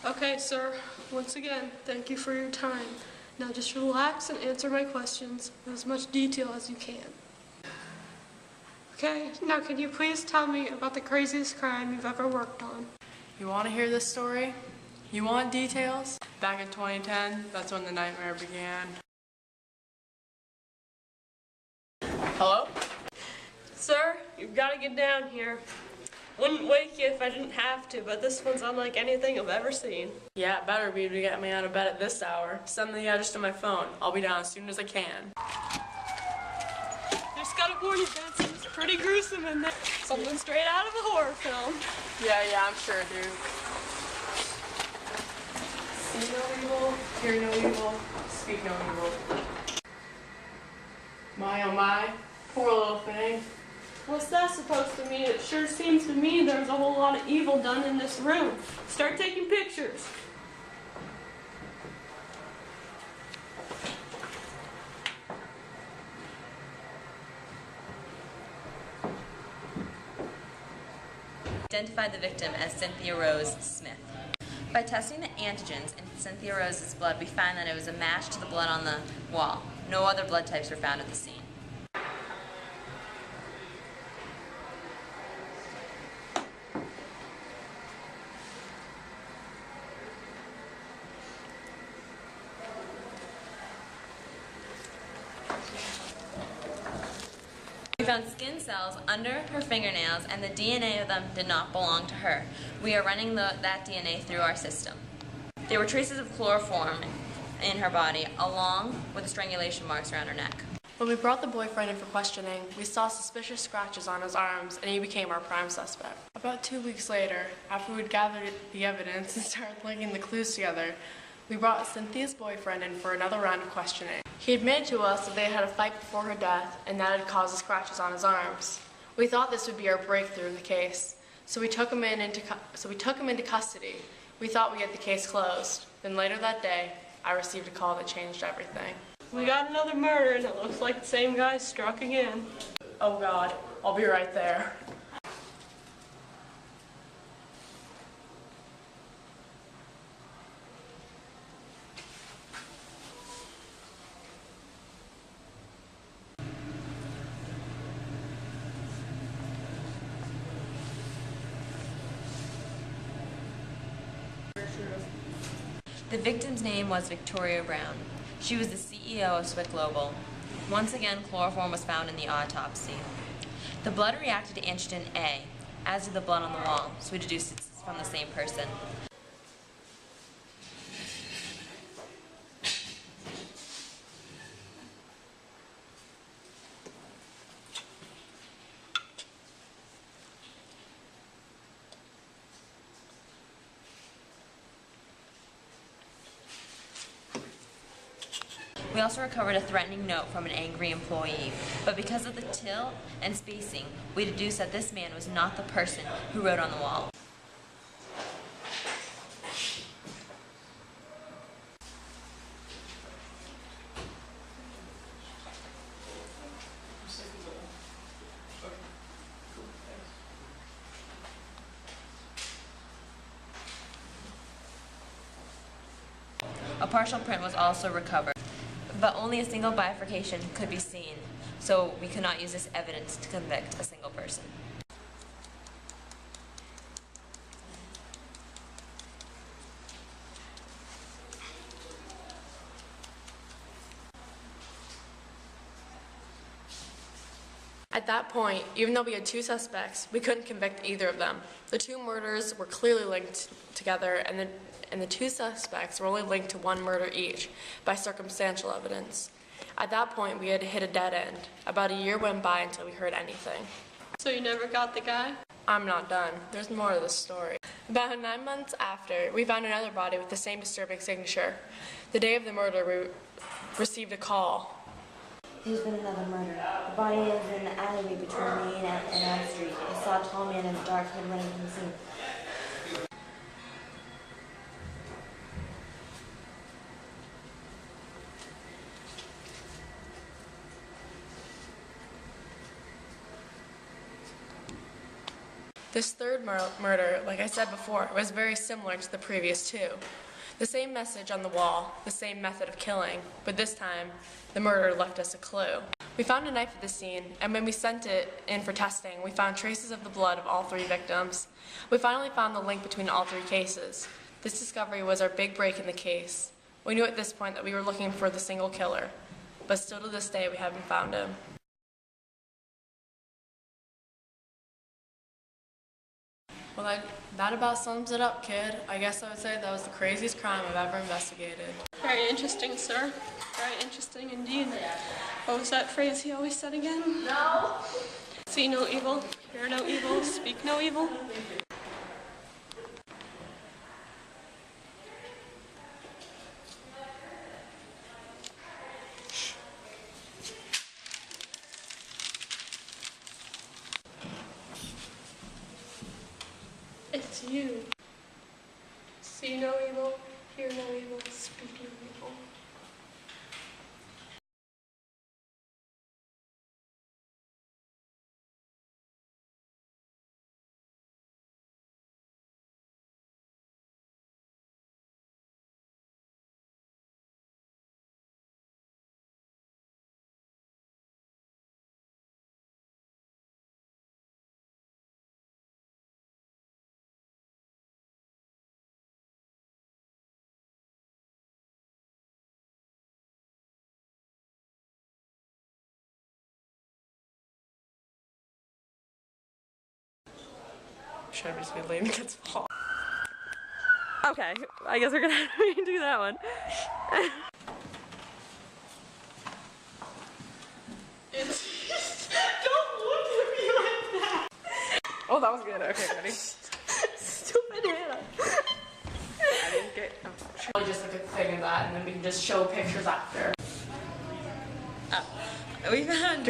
Okay, sir. Once again, thank you for your time. Now just relax and answer my questions in as much detail as you can. Okay, now can you please tell me about the craziest crime you've ever worked on? You want to hear this story? You want details? Back in 2010, that's when the nightmare began. Hello? Sir, you've got to get down here. Wouldn't wake you if I didn't have to, but this one's unlike anything I've ever seen. Yeah, it better be to get me out of bed at this hour. Send the address to my phone. I'll be down as soon as I can. Just gotta warn you, Benson, it's pretty gruesome in there. Something straight out of a horror film. Yeah, I'm sure, dude. See no evil, hear no evil, speak no evil. My oh my, poor little thing. What's that supposed to mean? It sure seems to me there's a whole lot of evil done in this room. Start taking pictures. Identified the victim as Cynthia Rose Smith. By testing the antigens in Cynthia Rose's blood, we found that it was a match to the blood on the wall. No other blood types were found at the scene. We found skin cells under her fingernails, and the DNA of them did not belong to her. We are running that DNA through our system. There were traces of chloroform in her body, along with the strangulation marks around her neck. When we brought the boyfriend in for questioning, we saw suspicious scratches on his arms, and he became our prime suspect. About 2 weeks later, after we'd gathered the evidence and started linking the clues together, we brought Cynthia's boyfriend in for another round of questioning. He admitted to us that they had a fight before her death, and that had caused the scratches on his arms. We thought this would be our breakthrough in the case, so we took him into custody. We thought we had the case closed. Then later that day, I received a call that changed everything. We got another murder, and it looks like the same guy struck again. Oh God, I'll be right there. The victim's name was Victoria Brown. She was the CEO of Swick Global. Once again, chloroform was found in the autopsy. The blood reacted to antigen A, as did the blood on the wall, so we deduced it's from the same person. We also recovered a threatening note from an angry employee, but because of the till and spacing, we deduced that this man was not the person who wrote on the wall. A partial print was also recovered, but only a single bifurcation could be seen, so we could not use this evidence to convict a single person. At that point, even though we had 2 suspects, we couldn't convict either of them. The 2 murders were clearly linked together, and the 2 suspects were only linked to 1 murder each by circumstantial evidence. At that point, we had hit a dead end. About a year went by until we heard anything. So you never got the guy? I'm not done. There's more to the story. About 9 months after, we found another body with the same disturbing signature. The day of the murder, we received a call. There's been another murder. The body is in the alleyway between Main and Elm Street. I saw a tall man in a dark hood running from the scene. This third murder, like I said before, was very similar to the previous two. The same message on the wall, the same method of killing, but this time, the murderer left us a clue. We found a knife at the scene, and when we sent it in for testing, we found traces of the blood of all three victims. We finally found the link between all three cases. This discovery was our big break in the case. We knew at this point that we were looking for the single killer, but still to this day we haven't found him. Well, that about sums it up, kid. I guess I would say that was the craziest crime I've ever investigated. Very interesting, sir. Very interesting indeed. What was that phrase he always said again? No. See no evil, hear no evil, speak no evil. It's you. See no evil, hear no evil, speak no evil. Should I just be leaving? It's hot. Okay, I guess we're gonna have to do that one. Don't look at me like that! Oh, that was good. Okay, ready? Stupid Hannah. I didn't get... I'll just look at the thing of that, and then we can just show pictures after. We found